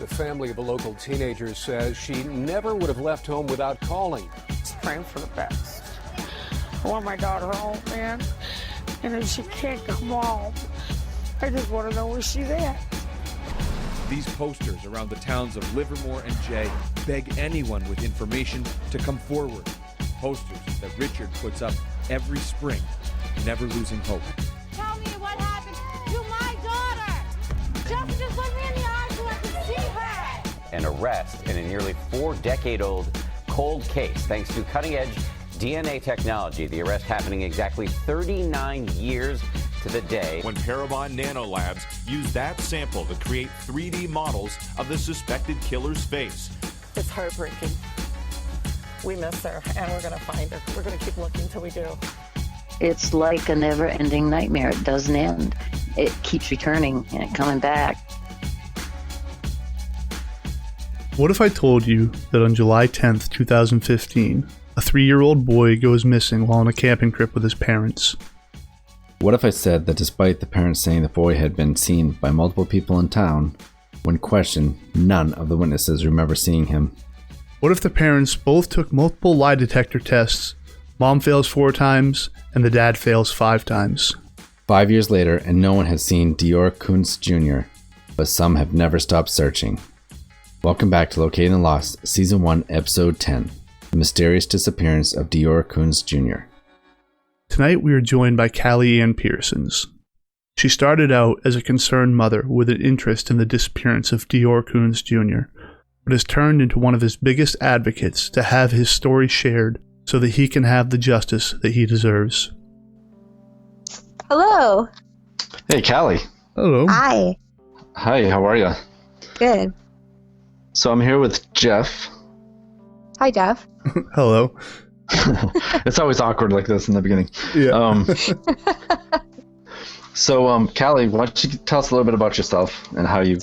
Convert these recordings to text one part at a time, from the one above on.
The family of a local teenager says she never would have left home without calling. Just praying for the best. I want my daughter home, man. And if she can't come home, I just want to know where she's at. These posters around the towns of Livermore and Jay beg anyone with information to come forward. Posters that Richard puts up every spring, never losing hope. Tell me what happened to my daughter. Just look me in the eyes so I can see her. An arrest in a nearly 4-decade-old cold case. Thanks to cutting-edge DNA technology, the arrest happening exactly 39 years to the day when Parabon Nanolabs used that sample to create 3D models of the suspected killer's face. It's heartbreaking. We miss her, and we're going to find her. We're going to keep looking till we do. It's like a never-ending nightmare. It doesn't end. It keeps returning and coming back. What if I told you that on July 10th, 2015, a 3-year-old boy goes missing while on a camping trip with his parents? What if I said that despite the parents saying the boy had been seen by multiple people in town, when questioned, none of the witnesses remember seeing him? What if the parents both took multiple lie detector tests, mom fails 4 times, and the dad fails 5 times? 5 years later, and no one has seen DeOrr Kunz Jr., but some have never stopped searching. Welcome back to Located and Lost, Season 1, Episode 10, The Mysterious Disappearance of DeOrr Kunz Jr. Tonight we are joined by Kali Ann Pearson. She started out as a concerned mother with an interest in the disappearance of DeOrr Kunz Jr., but has turned into one of his biggest advocates to have his story shared so that he can have the justice that he deserves. Hello. Hey, Kali. Hello. Hi. Hi, how are you? Good. So I'm here with Jeff. Hi, Jeff. Hello. It's always awkward like this in the beginning. Yeah. So, Kali, why don't you tell us a little bit about yourself and how you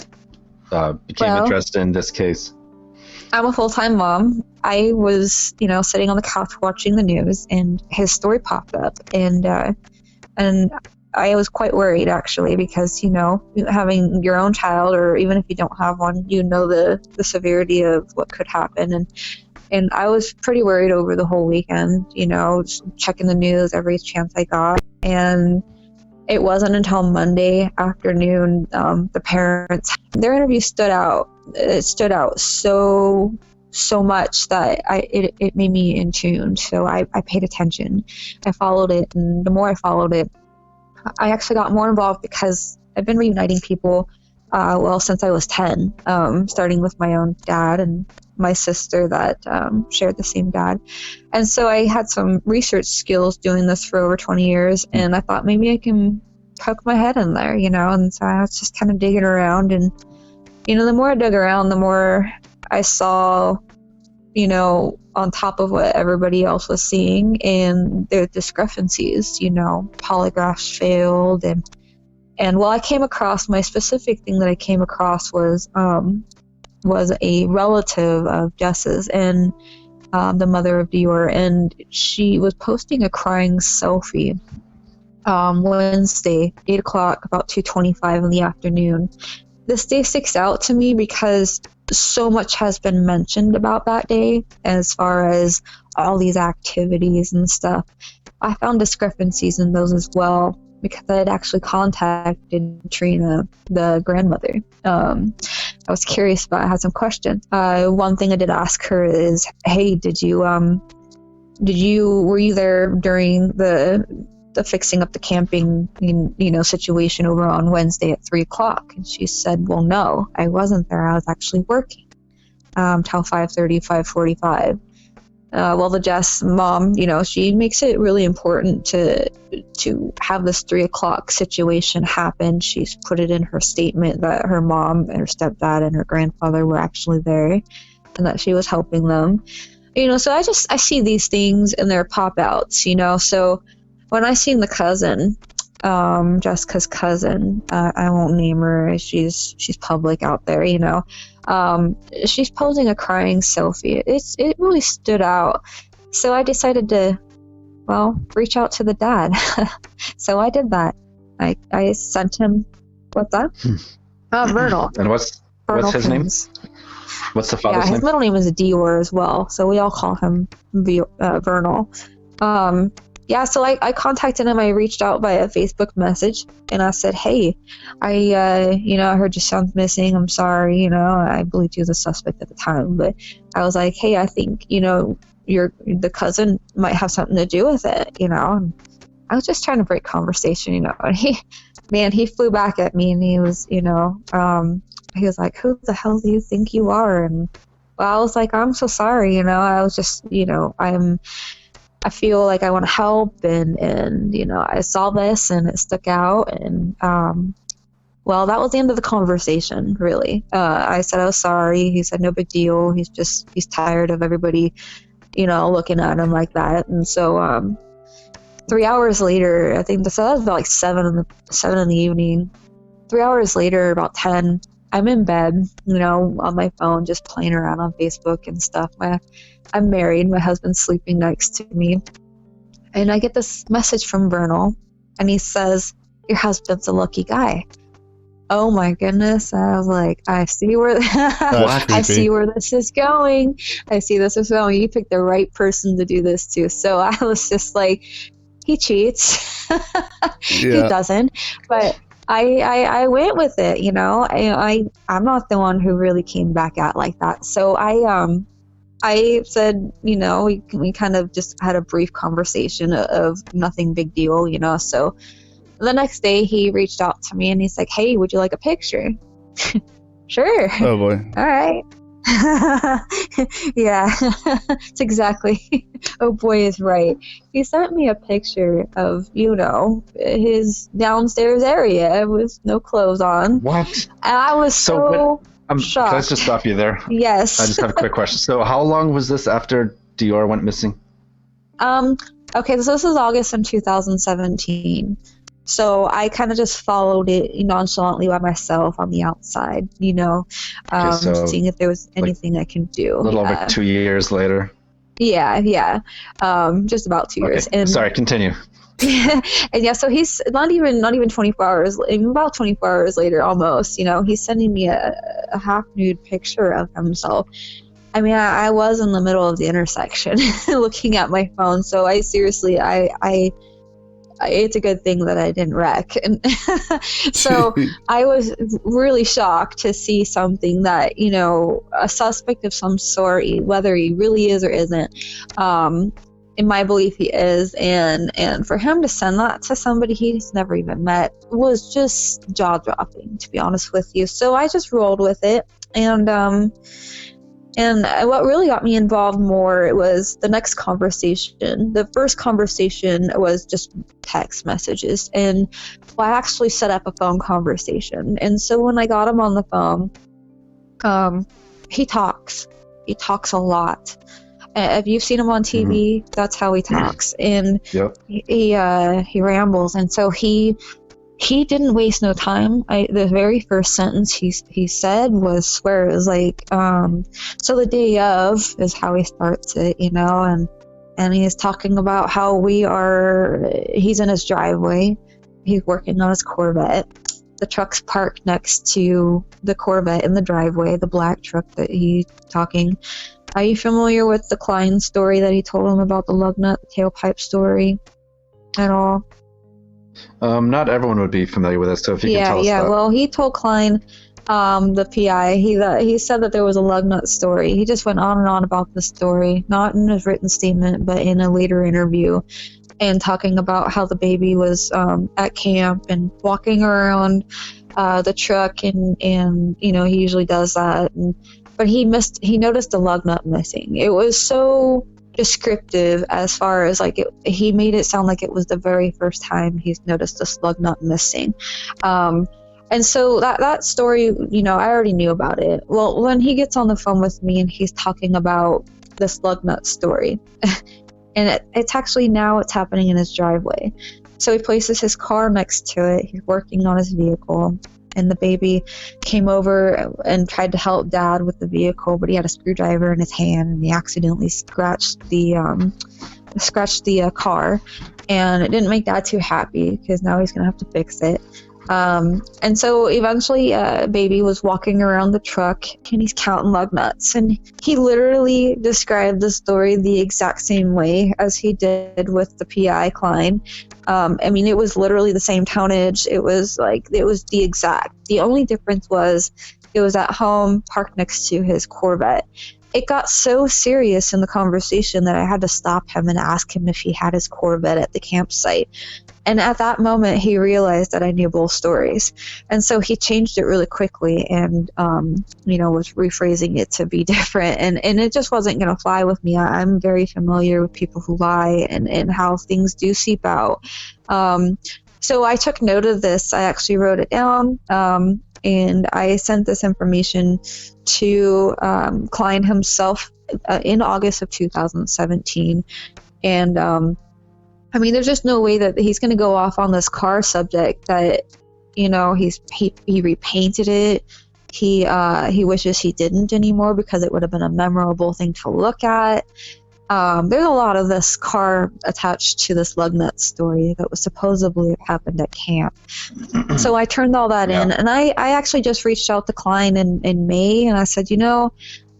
became interested in this case? I'm a full-time mom. I was, sitting on the couch watching the news, and his story popped up, and I was quite worried, actually, because, having your own child, or even if you don't have one, the severity of what could happen, and I was pretty worried over the whole weekend, just checking the news every chance I got, and it wasn't until Monday afternoon, the parents, their interview stood out. It stood out so much that it made me in tune. So I paid attention. I followed it, and the more I followed it, I actually got more involved because I've been reuniting people, since I was 10, starting with my own dad and my sister that shared the same dad. And so I had some research skills doing this for over 20 years, and I thought maybe I can poke my head in there, and so I was just kind of digging around, and the more I dug around, the more I saw, on top of what everybody else was seeing, and their discrepancies, polygraphs failed, and well, I came across, my specific thing that I came across was a relative of Jess's, and the mother of DeOrr, and she was posting a crying selfie Wednesday, 8 o'clock, about 2:25 in the afternoon. This day sticks out to me because so much has been mentioned about that day as far as all these activities and stuff. I found discrepancies in those as well because I had actually contacted Trina, the grandmother. I was curious about it. I had some questions. One thing I did ask her is, hey, were you there during the fixing up the camping, situation over on Wednesday at 3 o'clock? And she said, well, no, I wasn't there. I was actually working till 5:30, 5:45. Well, the Jess mom, she makes it really important to have this 3 o'clock situation happen. She's put it in her statement that her mom, her stepdad, and her grandfather were actually there, and that she was helping them. So I see these things and they're pop-outs, so when I seen the cousin, Jessica's cousin, I won't name her, she's public out there, she's posing a crying selfie. It really stood out. So I decided to, reach out to the dad. So I did that. I sent him, what's that? Vernal. And what's What's his name? What's the father's name? His middle name is DeOrr as well, so we all call him Vernal. So I contacted him. I reached out via Facebook message, and I said, hey, I heard your son's missing. I'm sorry, I believed he was a suspect at the time, but I was like, hey, I think, the cousin might have something to do with it, and I was just trying to break conversation, and he flew back at me, and he was, he was like, who the hell do you think you are? And I was like, I'm so sorry, I was just, I feel like I want to help, and I saw this and it stuck out, and well, that was the end of the conversation, really. I said I was sorry. He said no big deal. He's tired of everybody, looking at him like that. And so 3 hours later, I think that was about like 7 in the evening. 3 hours later, about 10, I'm in bed, on my phone, just playing around on Facebook and stuff. I'm married. My husband's sleeping next to me. And I get this message from Vernal, and he says, your husband's a lucky guy. Oh my goodness. I was like, I see where this is going. You picked the right person to do this to. So I was just like, he cheats. He doesn't. But I went with it, I'm not the one who really came back at like that. So I said, we kind of just had a brief conversation of nothing big deal, So the next day he reached out to me and he's like, hey, would you like a picture? Sure. Oh boy. All right. Yeah, it's exactly. Oh boy is right. He sent me a picture of, his downstairs area with no clothes on. What? And I was so shocked. Can I just stop you there? Yes. I just have a quick question. So how long was this after DeOrr went missing? Okay, so this is August in 2017. So I kind of just followed it nonchalantly by myself on the outside, seeing if there was anything I can do. A little over 2 years later. Yeah. Just about 2 years. And sorry, continue. And so he's not even 24 hours, about 24 hours later almost, he's sending me a half nude picture of himself. I mean, I was in the middle of the intersection looking at my phone. So I seriously, it's a good thing that I didn't wreck. And so I was really shocked to see something that, a suspect of some sort, whether he really is or isn't, in my belief he is. And for him to send that to somebody he's never even met was just jaw-dropping, to be honest with you. So I just rolled with it. And what really got me involved more was the next conversation. The first conversation was just text messages, and I actually set up a phone conversation. And so when I got him on the phone, he talks. He talks a lot. If you've seen him on TV, that's how he talks. And he rambles. And so he didn't waste no time. The very first sentence he said was, swear, it was like, so the day of is how he starts it, and he's talking about how he's in his driveway. He's working on his Corvette. The truck's parked next to the Corvette in the driveway, the black truck that he's talking. Are you familiar with the Klein story that he told him about the lug nut tailpipe story at all? Not everyone would be familiar with it, so if you can tell us that. Well, he told Klein, the PI, he said that there was a lug nut story. He just went on and on about the story, not in his written statement, but in a later interview, and talking about how the baby was at camp and walking around the truck, and he usually does that, but he noticed the lug nut missing. It was so descriptive as far as he made it sound like it was the very first time he's noticed a slug nut missing. And so that story, I already knew about it. Well, when he gets on the phone with me and he's talking about the slug nut story, and it's happening in his driveway. So he places his car next to it. He's working on his vehicle. And the baby came over and tried to help Dad with the vehicle, but he had a screwdriver in his hand, and he accidentally scratched the car, and it didn't make Dad too happy because now he's gonna have to fix it. And so eventually baby was walking around the truck and he's counting lug nuts, and he literally described the story the exact same way as he did with the PI Klein. I mean, it was literally the same tonnage. It was the only difference was it was at home, parked next to his Corvette. It got so serious in the conversation that I had to stop him and ask him if he had his Corvette at the campsite. And at that moment, he realized that I knew both stories. And so he changed it really quickly and, was rephrasing it to be different. And it just wasn't going to fly with me. I'm very familiar with people who lie and how things do seep out. So I took note of this. I actually wrote it down. And I sent this information to Klein himself in August of 2017. And there's just no way that he's going to go off on this car subject that, he repainted it. He wishes he didn't anymore because it would have been a memorable thing to look at. There's a lot of this car attached to this lug nut story that was supposedly happened at camp. So I turned all that in, and I actually just reached out to Klein in May, and I said,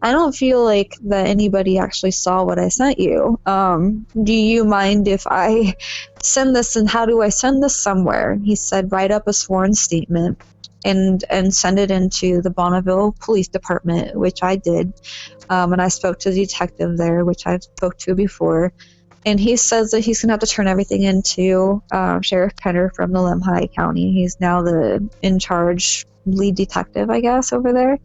I don't feel like that anybody actually saw what I sent you. Do you mind if I send this, and how do I send this somewhere? And he said, write up a sworn statement and send it into the Bonneville Police Department, which I did. And I spoke to the detective there, which I've spoke to before. And he says that he's going to have to turn everything into Sheriff Penner from the Lemhi County. He's now the in-charge lead detective, I guess, over there.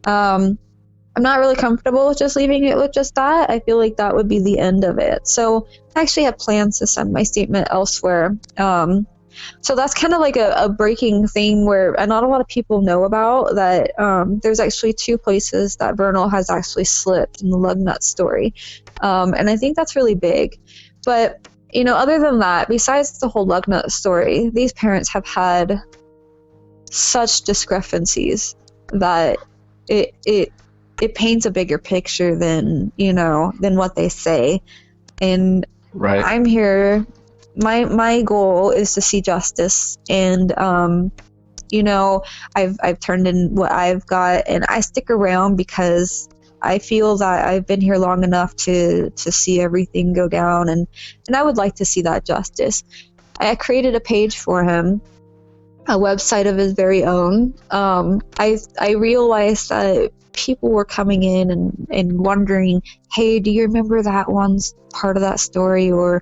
I'm not really comfortable with just leaving it with just that. I feel like that would be the end of it. So I actually have plans to send my statement elsewhere. So that's kind of like a breaking thing where not a lot of people know about that. There's actually 2 places that Vernal has actually slipped in the lug nut story. And I think that's really big. But, other than that, besides the whole lug nut story, these parents have had such discrepancies that it paints a bigger picture than what they say. And right. I'm here. My goal is to see justice, and I've turned in what I've got, and I stick around because I feel that I've been here long enough to see everything go down, and I would like to see that justice. I created a page for him, a website of his very own. I realized that people were coming in and wondering, hey, do you remember that one's part of that story, or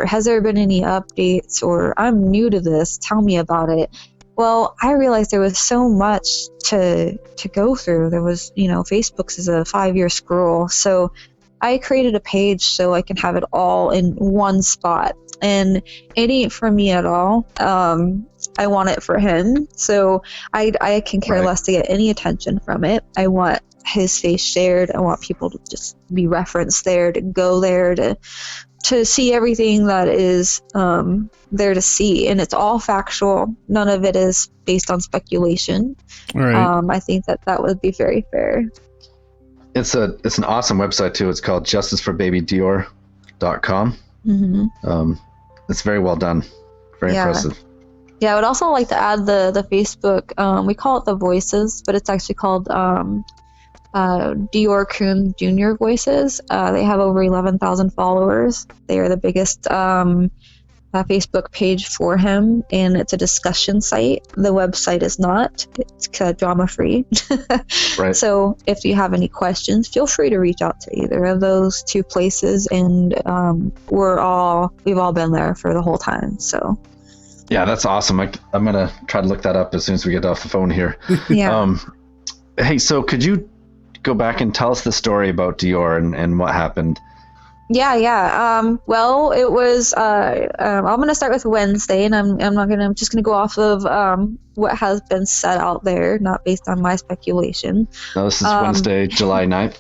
has there been any updates, or I'm new to this, tell me about it. Well, I realized there was so much to go through. There was, Facebook's is a 5-year scroll. So I created a page so I can have it all in one spot. And it ain't for me at all. I want it for him. So I can care less to get any attention from it. I want his face shared. I want people to just be referenced there, to go there, to see everything that is there to see. And it's all factual. None of it is based on speculation. Right. I think that would be very fair. It's an awesome website too. It's called justiceforbabyDeOrr.com. Mm-hmm. It's very well done. Very impressive. Yeah, I would also like to add the Facebook. We call it the Voices, but it's actually called DeOrr Kunz Jr. Voices. They have over 11,000 followers. They are the biggest Facebook page for him, and it's a discussion site. The website is not. It's drama-free. Right. So if you have any questions, feel free to reach out to either of those 2 places, and we've all been there for the whole time. So. Yeah, that's awesome. I'm gonna try to look that up as soon as we get off the phone here. Yeah. Hey, so could you go back and tell us the story about DeOrr and what happened? Yeah. Well, it was. I'm going to start with Wednesday, and I'm just going to go off of what has been said out there, not based on my speculation. No, this is Wednesday, July 9th.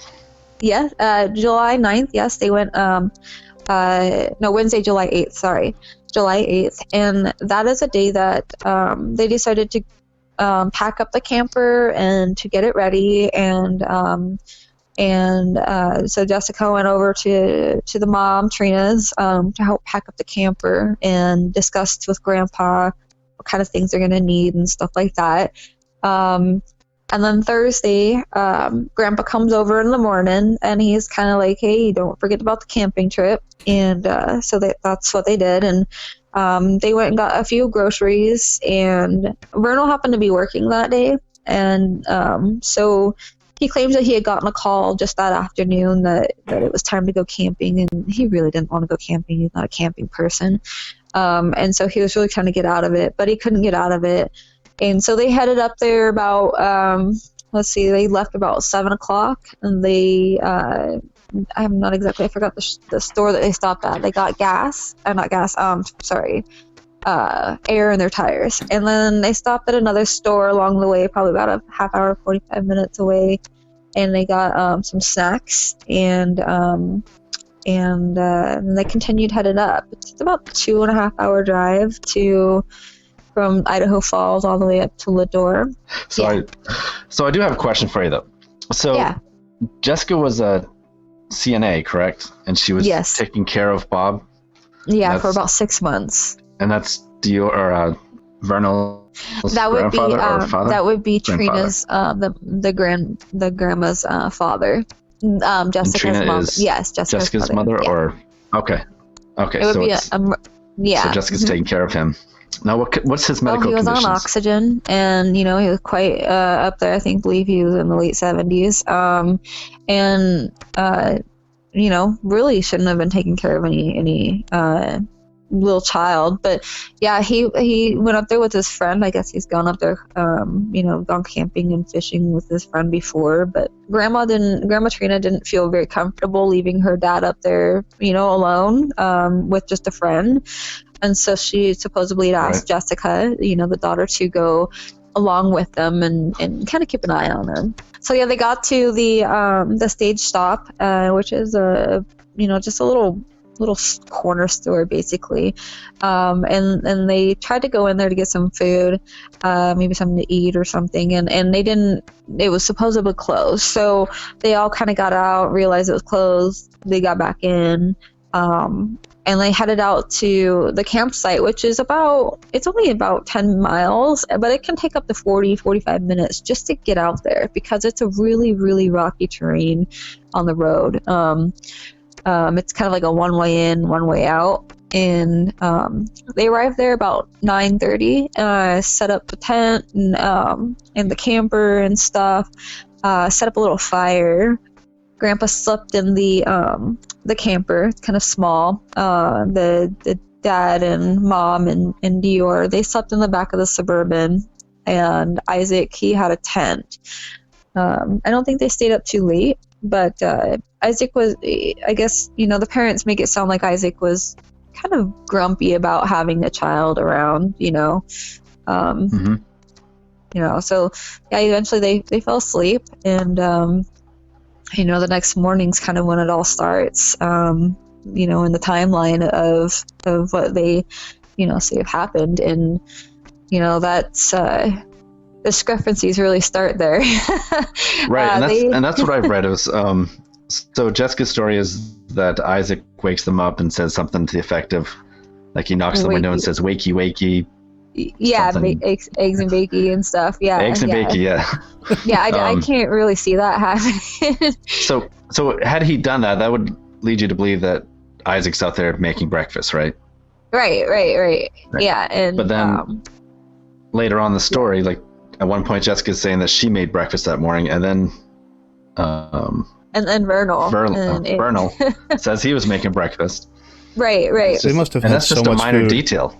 Yeah, July 9th. Yes, they went. Wednesday, July 8th. Sorry, July 8th, and that is a day that they decided to pack up the camper and to get it ready, and so Jessica went over to the mom, Trina's, to help pack up the camper, and discussed with Grandpa kind of things they're going to need and stuff like that. And then Thursday, Grandpa comes over in the morning, and he's kind of like, hey, don't forget about the camping trip. And so that's what they did. And they went and got a few groceries, and Vernal happened to be working that day. And so he claims that he had gotten a call just that afternoon that it was time to go camping, and he really didn't want to go camping. He's not a camping person. And so he was really trying to get out of it, but he couldn't get out of it. And so they headed up there about, they left about 7 o'clock, and they, I forgot the store that they stopped at. They got air in their tires. And then they stopped at another store along the way, probably about a half hour, 45 minutes away. And they got some snacks, and they continued headed up. It's about a 2.5 hour drive from Idaho Falls all the way up to Lador. So I do have a question for you though. So Jessica was a CNA, correct? And she was taking care of Bob? Yeah, for about 6 months. And that's DeOrr Vernal's grandfather or father? That would be Trina's the grandma's father. Jessica's mother. Yes, Jessica's mother. Or okay. It would be so Jessica's taking care of him. Now, what's his medical conditions? He was on oxygen, and he was quite up there. I believe he was in the late 70s, really shouldn't have been taking care of any little child. But yeah, he went up there with his friend. I guess he's gone up there, gone camping and fishing with his friend before. But Grandma Trina didn't feel very comfortable leaving her dad up there, alone with just a friend. And so she supposedly had asked Jessica, the daughter, to go along with them and kind of keep an eye on them. So yeah, they got to the stage stop, which is just a little corner store basically, and they tried to go in there to get some food, maybe something to eat or something, and they didn't. It was supposedly closed, so they all kind of got out, realized it was closed. They got back in. And they headed out to the campsite, which is it's only about 10 miles, but it can take up to 40-45 minutes just to get out there because it's a really, really rocky terrain on the road. It's kind of like a one-way in, one-way out. And they arrived there about 9:30, set up a tent and the camper and stuff, set up a little fire. Grandpa slept in the camper. It's kind of small. The dad and mom and DeOrr, they slept in the back of the Suburban, and Isaac, he had a tent. I don't think they stayed up too late, but Isaac was, I guess, the parents make it sound like Isaac was kind of grumpy about having a child around, So yeah, eventually they fell asleep, and the next morning's kind of when it all starts, in the timeline of what they, say happened. And, that's, discrepancies really start there. Right. And that's what I've read is, so Jessica's story is that Isaac wakes them up and says something to the effect of, like, he knocks on the window and says, wakey, wakey. Yeah, eggs and bakey and stuff. Yeah, eggs and bakey. Yeah. Yeah, I can't really see that happening. So had he done that, that would lead you to believe that Isaac's out there making breakfast, right? Right. Yeah, but then later on in the story, like at one point, Jessica's saying that she made breakfast that morning, and then Vernal says he was making breakfast. Right. So they must have and had that's so just a much minor food. detail.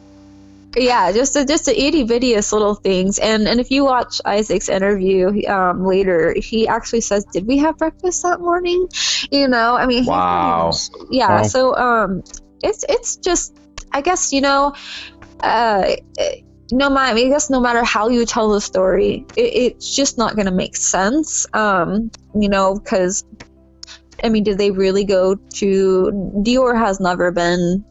Yeah, just the itty-bittiest little things. And if you watch Isaac's interview later, he actually says, did we have breakfast that morning? Wow. Yeah, wow. So it's just, I guess, no matter how you tell the story, it's just not going to make sense, because, did they really go to... DeOrr has never been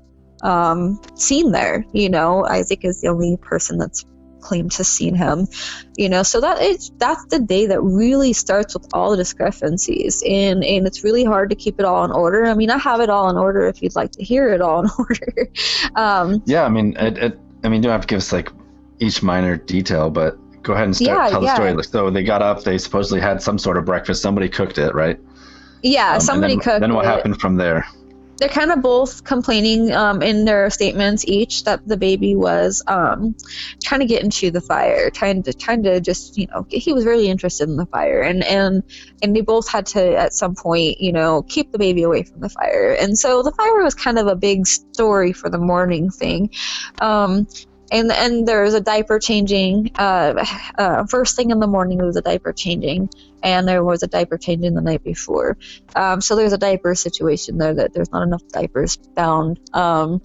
seen there. Isaac is the only person that's claimed to seen him, so that's the day that really starts with all the discrepancies, and it's really hard to keep it all in order. I have it all in order if you'd like to hear it all in order. Yeah, you don't have to give us like each minor detail, but go ahead and tell the story. So they got up, they supposedly had some sort of breakfast. Somebody cooked it, right? Yeah, somebody cooked it. Then what happened from there? They're kind of both complaining in their statements each that the baby was trying to get into the fire, trying to just, he was really interested in the fire, and they both had to at some point, keep the baby away from the fire. And so the fire was kind of a big story for the morning thing. And there was a diaper changing. First thing in the morning, there was a diaper changing, and there was a diaper changing the night before. So there's a diaper situation there that there's not enough diapers found. And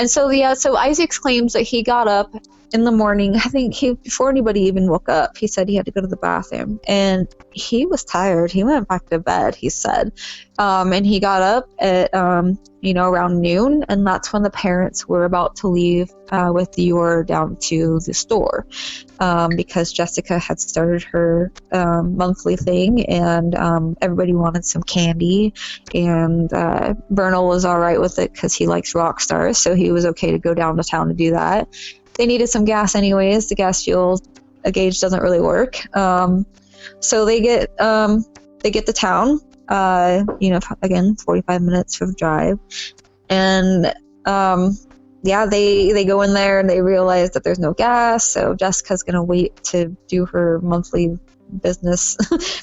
so Isaac claims that he got up in the morning. I think before anybody even woke up, he said he had to go to the bathroom, and he was tired. He went back to bed, he said, and he got up at around noon, and that's when the parents were about to leave with DeOrr down to the store, because Jessica had started her monthly thing, and everybody wanted some candy, and Vernal was all right with it because he likes rock stars, so he was okay to go down to town to do that. They needed some gas anyways. The gas fuel gauge doesn't really work, so they get to town. Again, 45 minutes for the drive, and they go in there and they realize that there's no gas, so Jessica's gonna wait to do her monthly business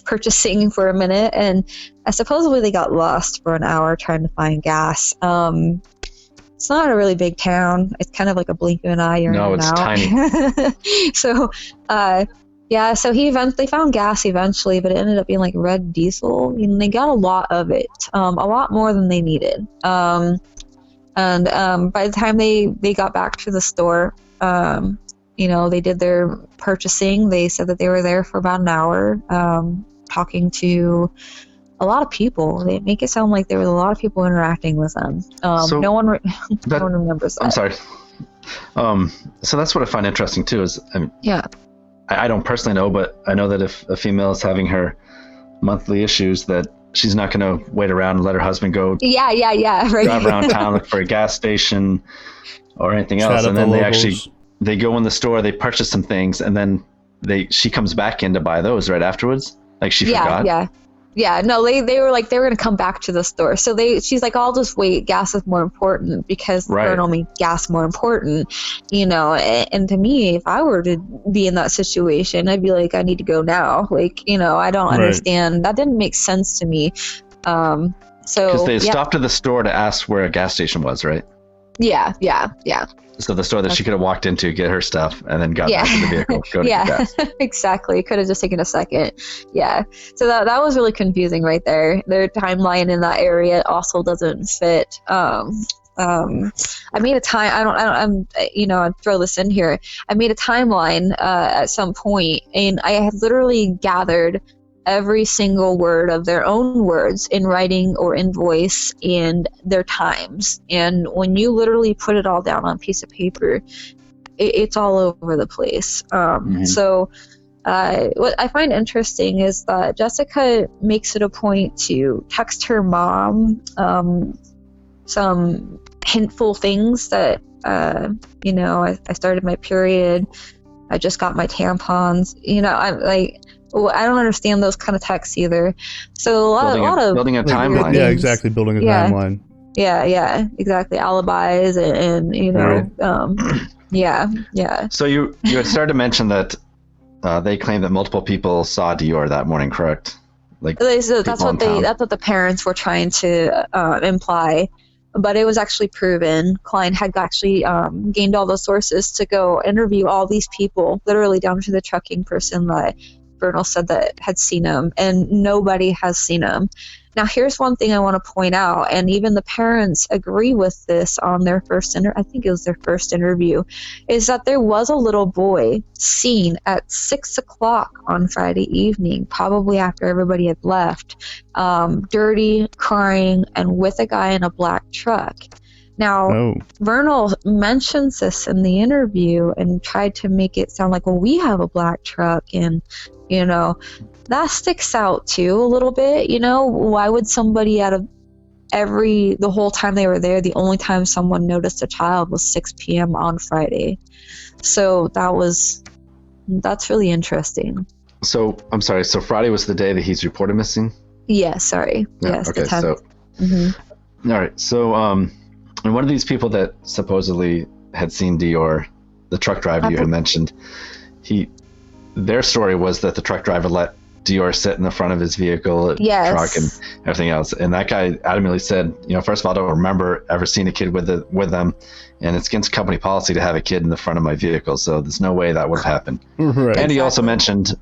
purchasing for a minute, and supposedly they got lost for an hour trying to find gas. It's not a really big town. It's kind of like a blink of an eye. No, it's tiny. So so they found gas eventually, but it ended up being like red diesel, and they got a lot of it, a lot more than they needed. And by the time they got back to the store, they did their purchasing. They said that they were there for about an hour, talking to a lot of people. They make it sound like there was a lot of people interacting with them. No one remembers that. I'm sorry. So that's what I find interesting too. I don't personally know, but I know that if a female is having her monthly issues, that she's not going to wait around and let her husband go. Right. Drive around town, look for a gas station or anything else, and then they go in the store, they purchase some things, and then she comes back in to buy those right afterwards. Like she forgot. Yeah, no, they were like, they were going to come back to the store. So she's like, I'll just wait. Gas is more important because Vernal made gas more important, and to me, if I were to be in that situation, I'd be like, I need to go now. Like, I don't understand. That didn't make sense to me. Because they stopped at the store to ask where a gas station was, right? Yeah. So the store that she could have walked into, get her stuff, and then got back in the vehicle. Go to get gas. Exactly. Could have just taken a second. Yeah. So that was really confusing right there. Their timeline in that area also doesn't fit. I made a time. I'd throw this in here. I made a timeline at some point, and I had literally gathered every single word of their own words in writing or in voice and their times. And when you literally put it all down on a piece of paper, it's all over the place. So what I find interesting is that Jessica makes it a point to text her mom some hintful things that, I started my period. I just got my tampons. I'm like, I don't understand those kind of texts either. So a lot of building a timeline. Yeah, exactly. Building a timeline. Yeah, exactly. Alibis and So you had started to mention that they claim that multiple people saw DeOrr that morning, correct? Like that's what the parents were trying to imply. But it was actually proven. Klein had actually gained all the sources to go interview all these people, literally down to the trucking person that Vernal said that had seen him, and nobody has seen him. Now, here's one thing I want to point out, and even the parents agree with this on their first I think it was their first interview, is that there was a little boy seen at 6:00 on Friday evening, probably after everybody had left, dirty, crying, and with a guy in a black truck. Now, Vernal mentions this in the interview and tried to make it sound like, well, we have a black truck, and that sticks out too a little bit. Why would somebody at the whole time they were there, the only time someone noticed a child was 6 p.m. on Friday. So that's really interesting. So I'm sorry. So Friday was the day that he's reported missing? Yeah, sorry. Yeah, yes, okay, the 10th. So all right. So and one of these people that supposedly had seen DeOrr, the truck driver you had mentioned, their story was that the truck driver let DeOrr sit in the front of his vehicle, truck, and everything else. And that guy adamantly said, first of all, I don't remember ever seeing a kid with them, and it's against company policy to have a kid in the front of my vehicle, so there's no way that would have happened. Right. And he also mentioned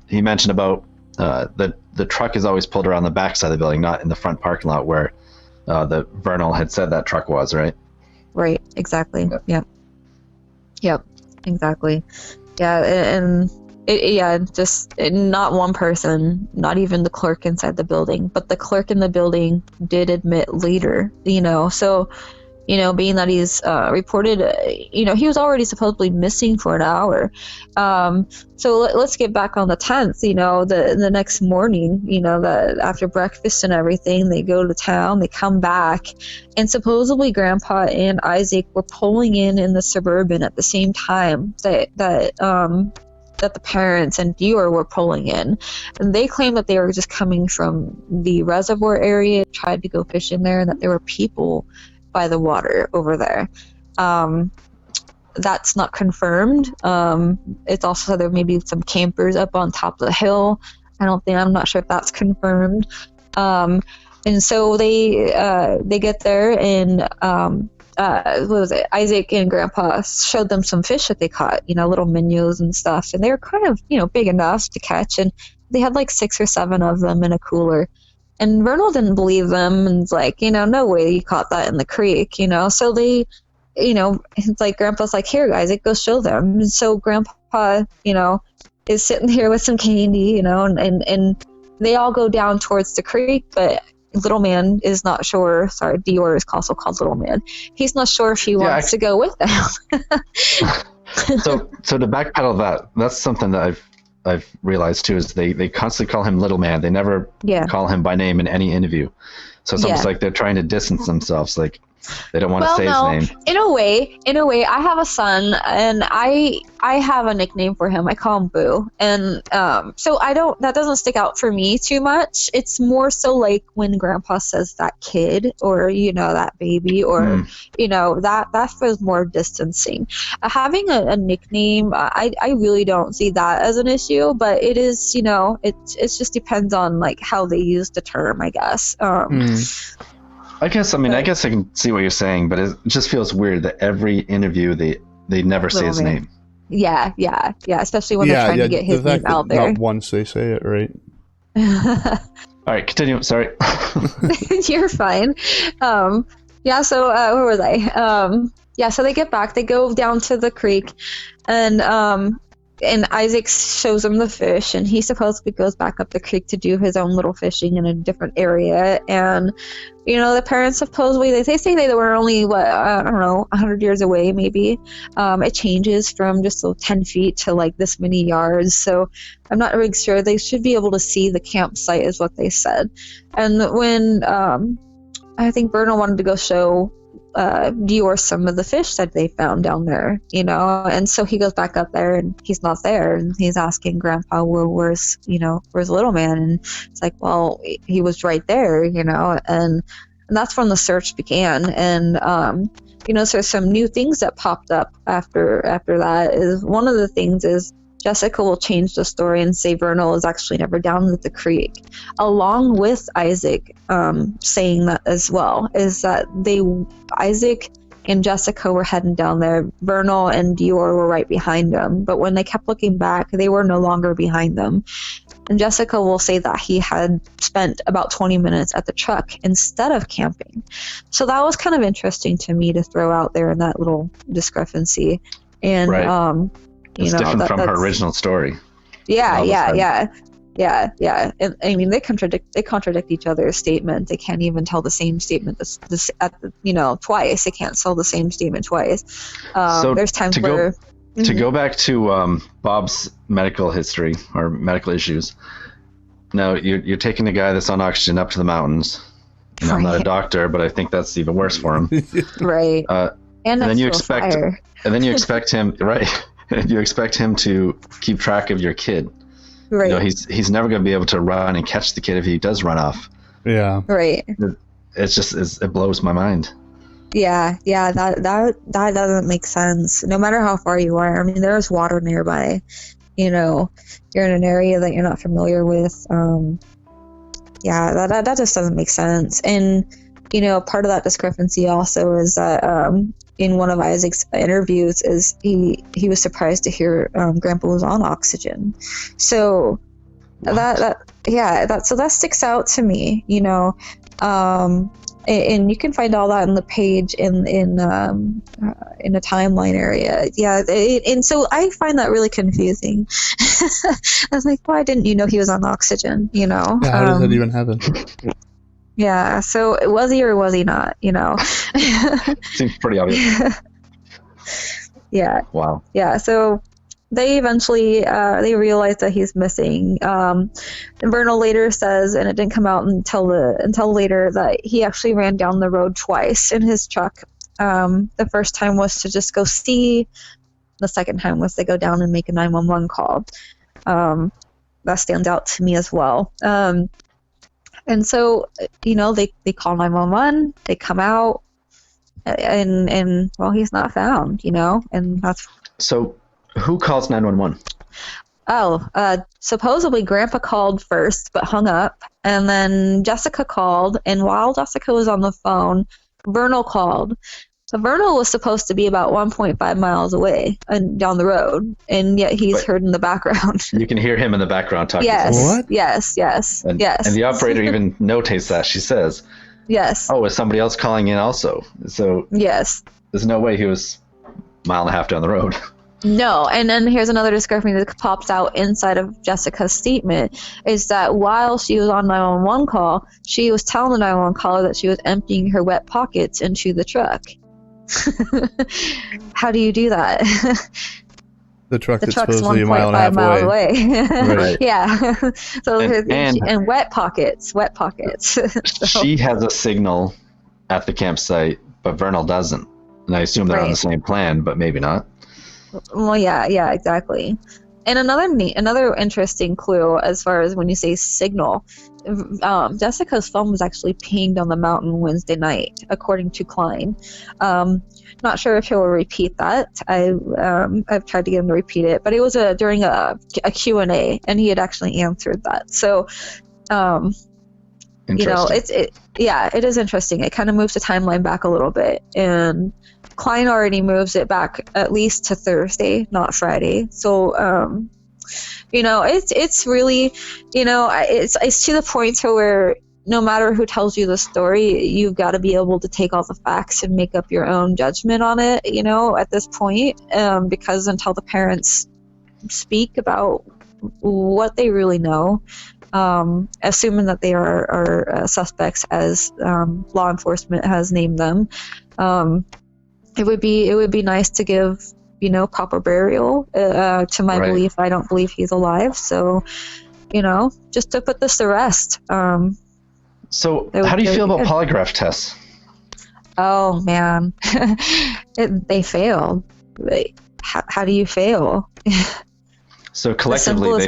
about the truck is always pulled around the back side of the building, not in the front parking lot where the Vernal had said that truck was, right? Right, exactly. Yep, exactly. Yeah, and just not one person, not even the clerk inside the building, but the clerk in the building did admit later, so, being that he's reported, he was already supposedly missing for an hour. So let's get back on the 10th, the next morning, that after breakfast and everything, they go to town, they come back, and supposedly Grandpa and Isaac were pulling in the Suburban at the same time that the parents and DeOrr were pulling in. And they claimed that they were just coming from the reservoir area, tried to go fish in there, and that there were people by the water over there. That's not confirmed. It's also said there may be some campers up on top of the hill. I'm not sure if that's confirmed. And so they get there, and what was it? Isaac and Grandpa showed them some fish that they caught, little minnows and stuff, and they were kind of, big enough to catch, and they had like 6 or 7 of them in a cooler. And Vernal didn't believe them, and was like, no way you caught that in the creek, so they, it's like Grandpa's like, here, Isaac, go show them. And so Grandpa, is sitting here with some candy, and they all go down towards the creek, but Little Man is not sure. Sorry, DeOrr is also called Little Man. He's not sure if he wants to go with them. So to backpedal that's something that I've realized too, is they constantly call him Little Man. They never call him by name in any interview. So it's almost like they're trying to distance themselves, like they don't want to say his name. In a way, I have a son, and I have a nickname for him. I call him Boo, and so that doesn't stick out for me too much. It's more so like when Grandpa says that kid, or that baby, or that feels more distancing. Having a nickname, I really don't see that as an issue, but it is, it just depends on like how they use the term, I guess. I guess I can see what you're saying, but it just feels weird that every interview they never say his name. Yeah, especially when they're trying to get his name out there. Not once they say it, right? All right, continue. Sorry. You're fine. So where was I? So they get back, they go down to the creek, and Isaac shows them the fish, and he supposedly goes back up the creek to do his own little fishing in a different area. And the parents supposedly, they say they were only 100 years away, maybe. It changes from just 10 feet to like this many yards, so I'm not really sure. They should be able to see the campsite, is what they said. And when I think Vernal wanted to go show DeOrr some of the fish that they found down there, and so he goes back up there, and he's not there, and he's asking Grandpa, well, where's Little Man? And it's like, well, he was right there, and that's when the search began. And so there's some new things that popped up after that. Is one of the things is Jessica will change the story and say Vernal is actually never down at the creek, along with Isaac saying that as well, is that Isaac and Jessica were heading down there. Vernal and DeOrr were right behind them, but when they kept looking back, they were no longer behind them. And Jessica will say that he had spent about 20 minutes at the truck instead of camping. So that was kind of interesting to me to throw out there in that little discrepancy. And right. It's different from her original story. Yeah. And, I mean, they contradict each other's statement. They can't even tell the same statement twice. They can't tell the same statement twice. So there's times to go back to Bob's medical history or medical issues. Now you're taking a guy that's on oxygen up to the mountains, I'm not a doctor, but I think that's even worse for him. Right. And then you expect him, right? You expect him to keep track of your kid. Right. He's never going to be able to run and catch the kid if he does run off. Yeah. Right. It blows my mind. Yeah. That doesn't make sense. No matter how far you are. I mean, there's water nearby. You're in an area that you're not familiar with. That just doesn't make sense. And part of that discrepancy also is that in one of Isaac's interviews is he was surprised to hear Grandpa was on oxygen. So that sticks out to me, and you can find all that in the page in the timeline area. And so I find that really confusing. I was like, why didn't you know he was on oxygen? Yeah, how does that even happen? Yeah, so was he or was he not? Seems pretty obvious. Yeah. Wow. Yeah, so they eventually they realize that he's missing. And Vernal later says, and it didn't come out until later, that he actually ran down the road twice in his truck. The first time was to just go see. The second time was to go down and make a 911 call. That stands out to me as well. And so, they call 911, they come out, and well, he's not found, and that's... So, who calls 911? Supposedly Grandpa called first, but hung up, and then Jessica called, and while Jessica was on the phone, Vernal called. So Vernal was supposed to be about 1.5 miles away and down the road, and yet he's heard in the background. You can hear him in the background talking. Yes. What? Yes. And the operator even notates that. She says, yes. Oh, is somebody else calling in also? So yes. There's no way he was a mile and a half down the road. No, and then here's another discrepancy that pops out inside of Jessica's statement, is that while she was on 911 call, she was telling the 911 caller that she was emptying her wet pockets into the truck. How do you do that? The truck's supposedly 1.5 miles away. Right. Yeah. So and wet pockets. So. She has a signal at the campsite, but Vernal doesn't. And I assume they're on the same plan, but maybe not. Well, yeah, exactly. And another interesting clue, as far as when you say signal, Jessica's phone was actually pinged on the mountain Wednesday night, according to Klein. Not sure if he'll repeat that. I've tried to get him to repeat it, but it was during a Q&A, and he had actually answered that. So, it is interesting. It kind of moves the timeline back a little bit, and Klein already moves it back at least to Thursday, not Friday. So, it's really, it's to the point to where no matter who tells you the story, you've got to be able to take all the facts and make up your own judgment on it, at this point, because until the parents speak about what they really know, assuming that they are suspects as law enforcement has named them, it would be nice to give proper burial to my belief. I don't believe he's alive, so just to put this to rest. So how do you feel about polygraph tests? Oh man, they failed. How do you fail? So collectively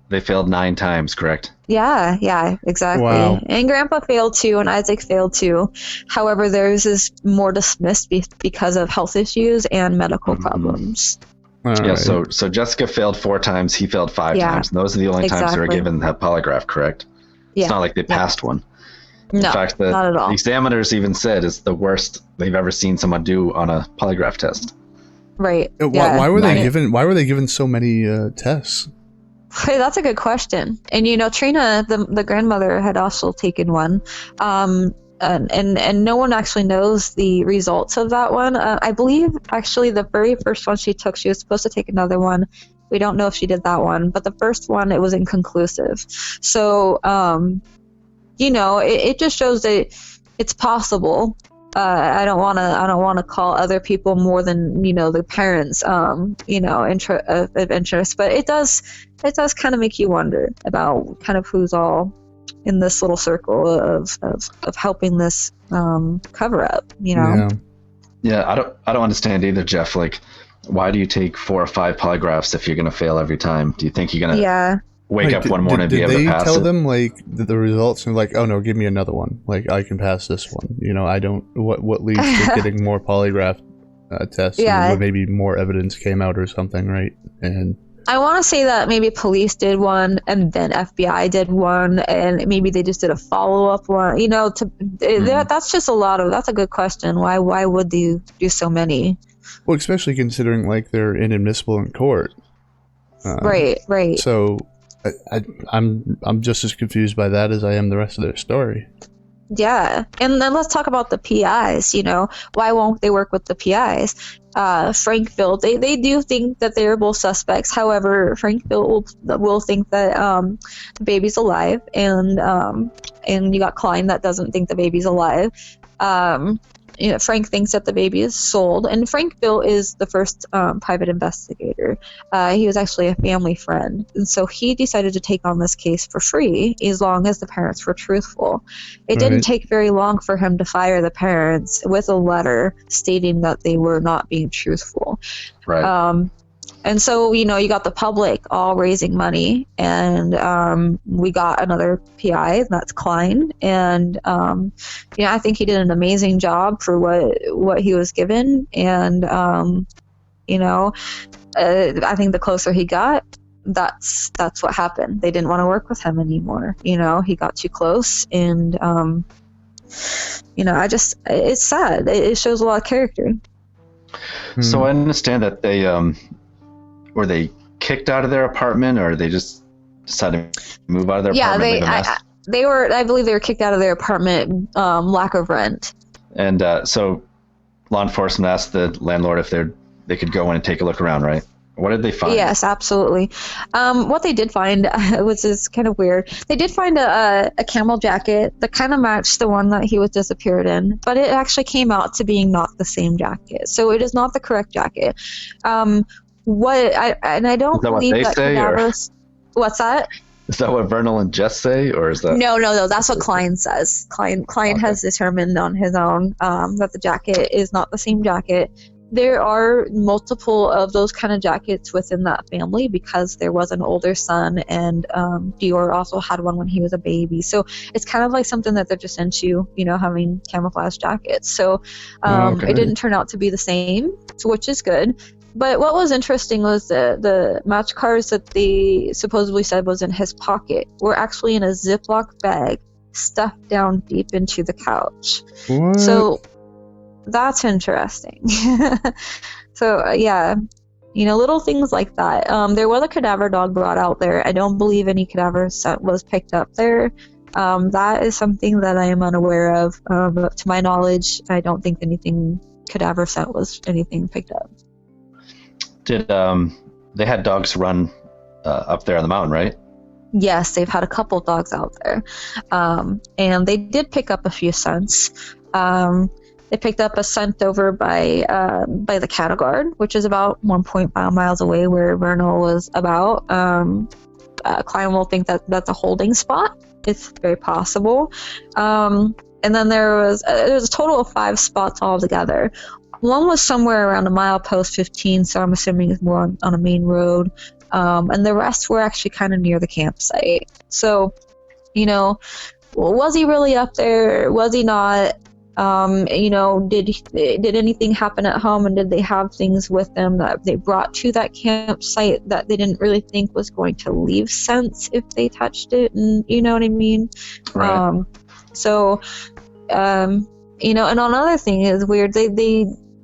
they failed 9 times, correct? Yeah, exactly. Wow. And Grandpa failed too, and Isaac failed too. However, theirs is more dismissed because of health issues and medical problems. Yeah, so Jessica failed 4 times, he failed 5 times. And those are the only times they were given that polygraph, correct? Yeah. It's not like they passed one. In fact, not at all. The examiners even said it's the worst they've ever seen someone do on a polygraph test. Right. Why were they given so many tests? Hey, that's a good question. And Trina, the grandmother, had also taken one. And no one actually knows the results of that one. I believe actually the very first one she took, she was supposed to take another one. We don't know if she did that one, but the first one, it was inconclusive. So, it just shows that it's possible. I don't want to call other people more than the parents of interest, but it does kind of make you wonder about kind of who's all in this little circle of helping this cover up, you know? Yeah, I don't understand either, Jeff. Like, why do you take 4 or 5 polygraphs if you're going to fail every time? Do you think you're going to wake up one morning and be able to pass it? Did they tell them, like, the results and like, oh no, give me another one. Like, I can pass this one. You know, I don't, what leads to getting more polygraph tests? Yeah. And maybe more evidence came out or something, right? And I want to say that maybe police did one and then FBI did one and maybe they just did a follow-up one. You know, that's just that's a good question. Why would you do so many? Well, especially considering like they're inadmissible in court. Right. So I'm just as confused by that as I am the rest of their story. Yeah, and then let's talk about the PIs. You know, why won't they work with the PIs? Frankville, they do think that they're both suspects. However, Frankville will think that the baby's alive, and you got Klein that doesn't think the baby's alive. You know, Frank thinks that the baby is sold, and Frankville is the first private investigator. He was actually a family friend, and so he decided to take on this case for free as long as the parents were truthful. It didn't take very long for him to fire the parents with a letter stating that they were not being truthful. Right. And so, you know, you got the public all raising money, and we got another PI, and that's Klein. And, you know, I think he did an amazing job for what he was given. And, you know, I think the closer he got, that's what happened. They didn't want to work with him anymore. You know, he got too close, and, you know, it's sad. It shows a lot of character. So I understand that they, were they kicked out of their apartment, or they just decided to move out of their apartment? I believe they were kicked out of their apartment, lack of rent. And so law enforcement asked the landlord if they could go in and take a look around, right? What did they find? Yes, absolutely. What they did find was kind of weird. They did find a camel jacket that kind of matched the one that he was disappeared in, but it actually came out to being not the same jacket. So it is not the correct jacket. I don't believe that cadavers. What's that? Is that what Vernal and Jess say, or is that? No. That's what Klein says. Klein has determined on his own that the jacket is not the same jacket. There are multiple of those kind of jackets within that family because there was an older son, and DeOrr also had one when he was a baby. So it's kind of like something that they're just into, you know, having camouflage jackets. So it didn't turn out to be the same, which is good. But what was interesting was the match cards that they supposedly said was in his pocket were actually in a Ziploc bag stuffed down deep into the couch. What? So that's interesting. So, yeah, you know, little things like that. There was a cadaver dog brought out there. I don't believe any cadaver scent was picked up there. That is something that I am unaware of. But to my knowledge, I don't think anything cadaver scent was anything picked up. Did they had dogs run up there on the mountain, right? Yes, they've had a couple dogs out there, and they did pick up a few scents. They picked up a scent over by the cattle guard, which is about 1.5 miles away where Vernal was about. Klein will think that that's a holding spot. It's very possible. And then there was a total of 5 spots altogether. One was somewhere around a mile post 15, so I'm assuming it's more on a main road. And the rest were actually kind of near the campsite. So, you know, was he really up there? Was he not? You know, did anything happen at home, and did they have things with them that they brought to that campsite that they didn't really think was going to leave scents if they touched it? And you know what I mean? Right. You know, and another thing is weird.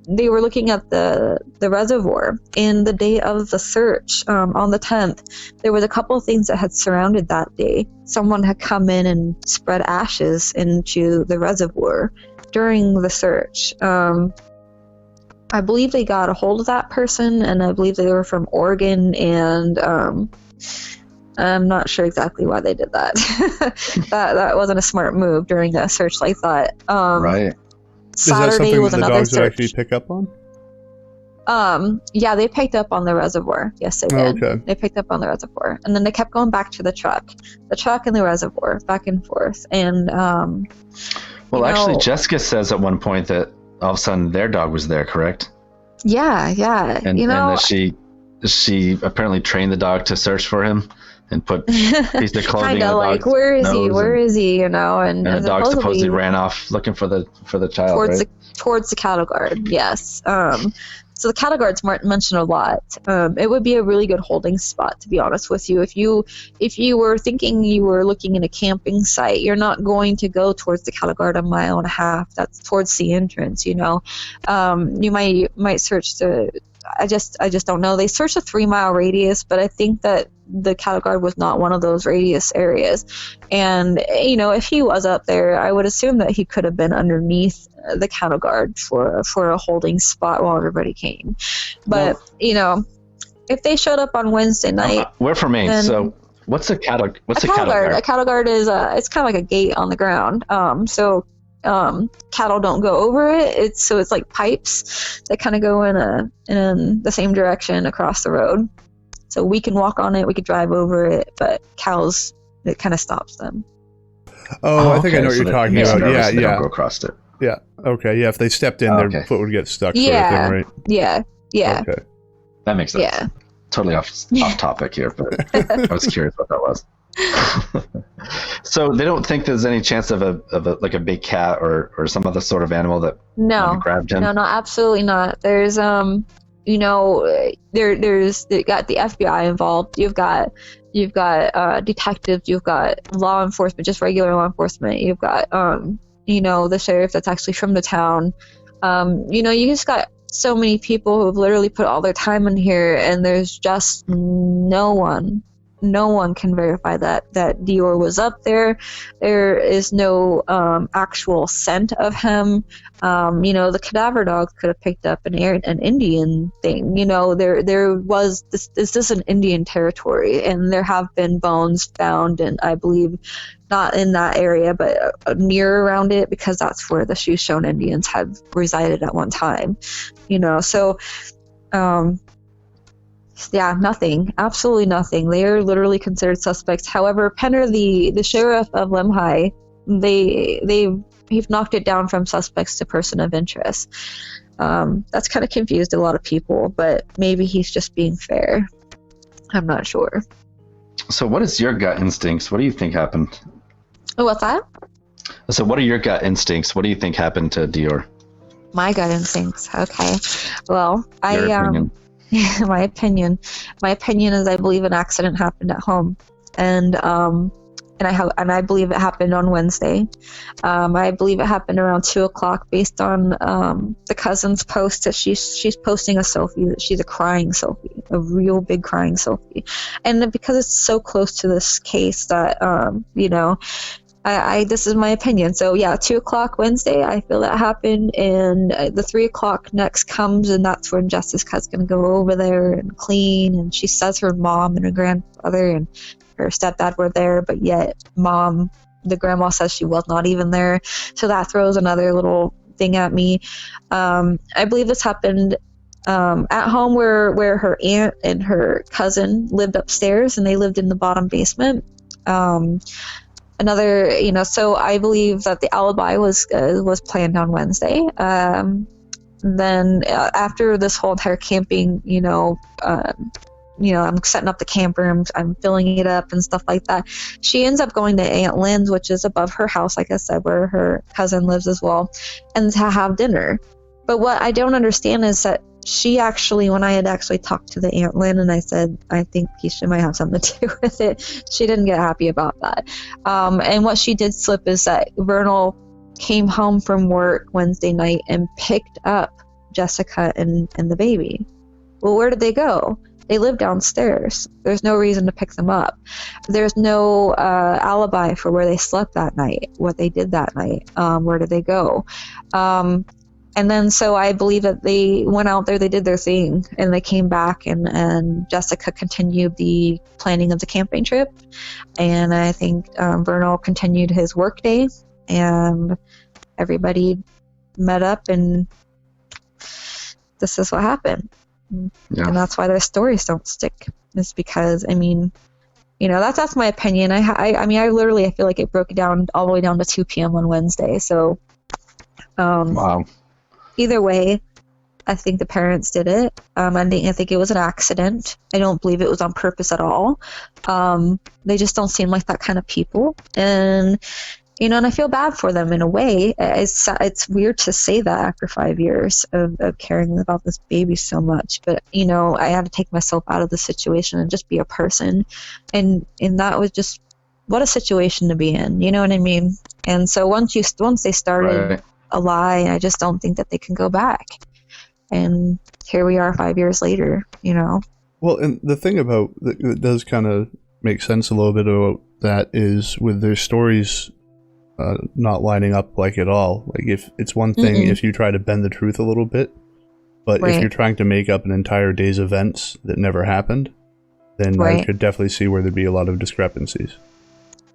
They were looking at the reservoir in the day of the search, on the 10th. There was a couple of things that had surrounded that day. Someone had come in and spread ashes into the reservoir during the search. I believe they got a hold of that person, and I believe they were from Oregon, and I'm not sure exactly why they did that. that wasn't a smart move during a search like that. Right. Saturday is that something was that the another dogs would search. actually pick up on? Yeah, they picked up on the reservoir. Yes, they did. Okay. They picked up on the reservoir, and then they kept going back to the truck and the reservoir, back and forth. And Well, actually, Jessica says at one point that all of a sudden their dog was there, correct? Yeah. And that she apparently trained the dog to search for him and put pieces of clothing kind of on the like, dog's where is nose he? You know, and the dog supposedly ran off looking for the child, right? towards the cattle guard. Yes. So the cattle guard's mentioned a lot. It would be a really good holding spot, to be honest with you. If you were thinking you were looking in a camping site, you're not going to go towards the cattle guard 1.5 miles. That's towards the entrance. You know, you might search the. I just don't know. They searched a 3-mile radius, but I think that the cattle guard was not one of those radius areas. And, you know, if he was up there, I would assume that he could have been underneath the cattle guard for a holding spot while everybody came. But, you know, if they showed up on Wednesday night. We're from Maine, so what's a cattle guard? A cattle guard is it's kind of like a gate on the ground. Cattle don't go over it. It's like pipes that kind of go in the same direction across the road. So we can walk on it, we could drive over it, but cows, it kind of stops them. Oh, I think I know what you're talking about. Yeah. Don't go across it. Yeah. Okay. Yeah. If they stepped in, their foot would get stuck. Yeah. Sort of thing, right? Yeah. Okay. That makes sense. Yeah. Totally off topic here, but I was curious what that was. So they don't think there's any chance of a big cat or some other sort of animal that grabbed him? No, absolutely not. There's you know, they got the FBI involved. You've got detectives, you've got law enforcement, just regular law enforcement. You've got you know, the sheriff that's actually from the town. You know, you just got so many people who have literally put all their time in here, and there's just no one can verify that DeOrr was up there. There is no actual scent of him. You know, the cadaver dogs could have picked up an Indian thing. You know, there was this is an Indian territory, and there have been bones found, and I believe not in that area, but near around it, because that's where the Shoshone Indians had resided at one time. You know, so yeah, nothing, absolutely nothing. They are literally considered suspects. However, Penner, the sheriff of Lemhi, they've knocked it down from suspects to person of interest. That's kind of confused a lot of people, but maybe he's just being fair. I'm not sure. So what is your gut instincts? What do you think happened? What's that? So what are your gut instincts? What do you think happened to DeOrr? My gut instincts. Okay. Well, opinion. My opinion is I believe an accident happened at home, and I believe it happened on Wednesday. I believe it happened around 2:00 based on the cousin's post that she's posting a selfie that she's a crying selfie, a real big crying selfie, and because it's so close to this case that you know. This is my opinion. So yeah, 2:00 Wednesday, I feel that happened, and the 3:00 next comes, and that's when Jessica's gonna go over there and clean, and she says her mom and her grandfather and her stepdad were there, but yet the grandma says she was not even there. So that throws another little thing at me. I believe this happened at home where her aunt and her cousin lived upstairs, and they lived in the bottom basement. Another, you know, so I believe that the alibi was planned on Wednesday. Then after this whole entire camping, I'm setting up the camper, I'm filling it up and stuff like that. She ends up going to Aunt Lynn's, which is above her house, like I said, where her cousin lives as well, and to have dinner. But what I don't understand is that she actually, when I had actually talked to the Aunt Lynn and I said, I think she might have something to do with it, she didn't get happy about that. And what she did slip is that Vernal came home from work Wednesday night and picked up Jessica and the baby. Well, where did they go? They live downstairs. There's no reason to pick them up. There's no alibi for where they slept that night, what they did that night. Where did they go? And then so I believe that they went out there, they did their thing, and they came back, and Jessica continued the planning of the camping trip. And I think Vernal continued his work day, and everybody met up and this is what happened. Yeah. And that's why their stories don't stick. Is because, I mean, you know, that's my opinion. I mean, I feel like it broke down all the way down to 2 p.m. on Wednesday. So, Wow. Either way, I think the parents did it. I think it was an accident. I don't believe it was on purpose at all. They just don't seem like that kind of people. And, you know, and I feel bad for them in a way. It's weird to say that after 5 years of caring about this baby so much. But, you know, I had to take myself out of the situation and just be a person. And that was just, what a situation to be in. You know what I mean? And so once they started a lie, I just don't think that they can go back. And here we are 5 years later, you know. Well, and the thing about that does kind of make sense a little bit about that is with their stories not lining up like at all. Like, if it's one thing if you try to bend the truth a little bit, but if you're trying to make up an entire day's events that never happened, then I could definitely see where there'd be a lot of discrepancies.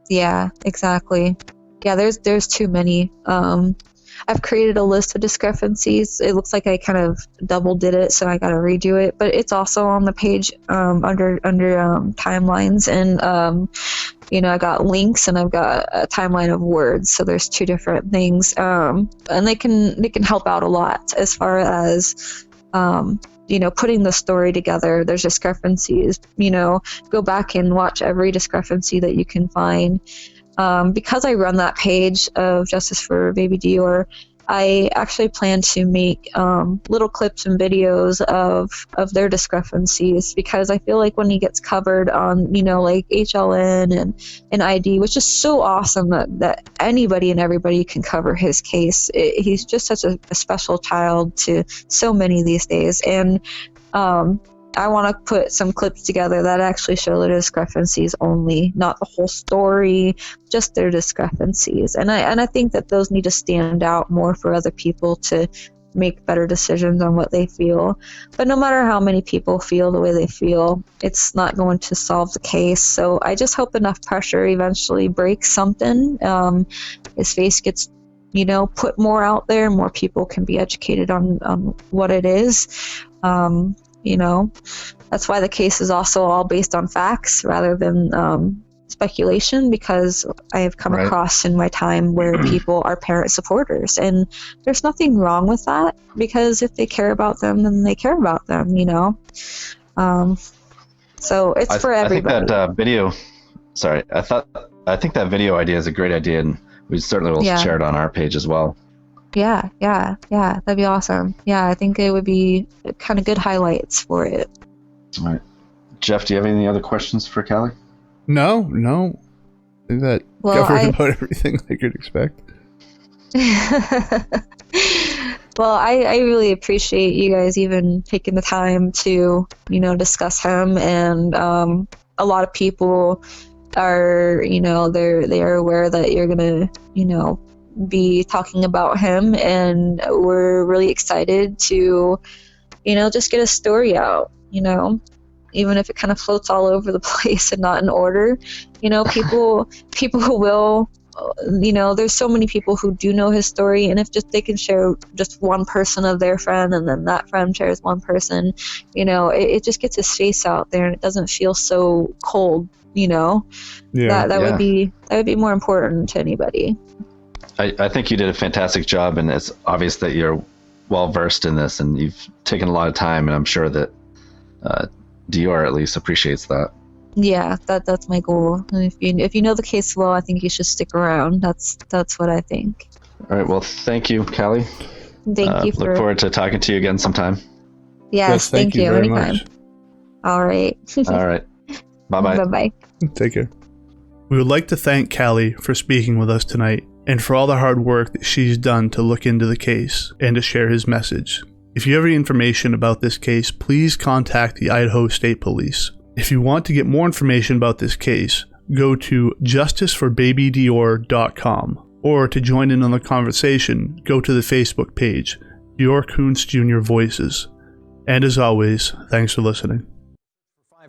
Yeah, exactly. Yeah, there's too many. I've created a list of discrepancies. It looks like I kind of double did it, so I got to redo it. But it's also on the page under timelines, and you know, I got links and I've got a timeline of words. So there's two different things, and they can help out a lot as far as you know, putting the story together. There's discrepancies. You know, go back and watch every discrepancy that you can find. Because I run that page of Justice for Baby DeOrr, I actually plan to make little clips and videos of their discrepancies, because I feel like when he gets covered on, you know, like HLN and ID, which is so awesome that anybody and everybody can cover his case. He's just such a special child to so many these days. And I want to put some clips together that actually show the discrepancies only, not the whole story, just their discrepancies. And I think that those need to stand out more for other people to make better decisions on what they feel. But no matter how many people feel the way they feel, it's not going to solve the case. So I just hope enough pressure eventually breaks something. His face gets, you know, put more out there, more people can be educated on what it is. You know, that's why the case is also all based on facts rather than speculation, because I have come across in my time where people are parent supporters, and there's nothing wrong with that, because if they care about them, then they care about them, you know. So it's for everybody. I think that video, I think that video idea is a great idea, and we certainly will share it on our page as well. Yeah, that'd be awesome. Yeah, I think it would be kind of good highlights for it. All right. Jeff, do you have any other questions for Kali? No. I think that covered about everything I could expect. Well, I really appreciate you guys even taking the time to, you know, discuss him. And a lot of people are, you know, they are aware that you're gonna, you know, be talking about him, and we're really excited to, you know, just get a story out, you know, even if it kind of floats all over the place and not in order. You know, people will, you know, there's so many people who do know his story, and if just they can share just one person of their friend, and then that friend shares one person, you know, it just gets his face out there, and it doesn't feel so cold, you know. That would be more important to anybody. I think you did a fantastic job, and it's obvious that you're well versed in this, and you've taken a lot of time, and I'm sure that DeOrr at least appreciates that. Yeah, that's my goal. And if you know the case well, I think you should stick around. That's what I think. All right. Well, thank you, Kali. Thank you. Look forward to talking to you again sometime. Yes, thank you. Anytime. Much. All right. All right. Bye-bye. Bye-bye. Take care. We would like to thank Kali for speaking with us tonight, and for all the hard work that she's done to look into the case and to share his message. If you have any information about this case, please contact the Idaho State Police. If you want to get more information about this case, go to justiceforbabydeorr.com, or to join in on the conversation, go to the Facebook page, DeOrr Kunz Jr. Voices. And as always, thanks for listening.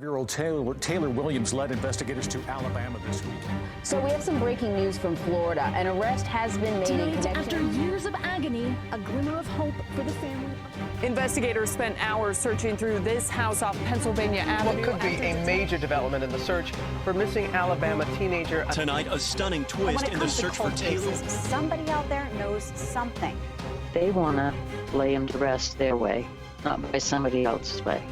5-year-old Taylor Williams led investigators to Alabama this week. So we have some breaking news from Florida. An arrest has been made in Tonight, connection. after years of agony, a glimmer of hope for the family. Investigators spent hours searching through this house off Pennsylvania Avenue. What could be a major development in the search for missing Alabama teenager. Tonight, a stunning twist in the search for Taylor. Somebody out there knows something. They want to lay him to rest their way, not by somebody else's way.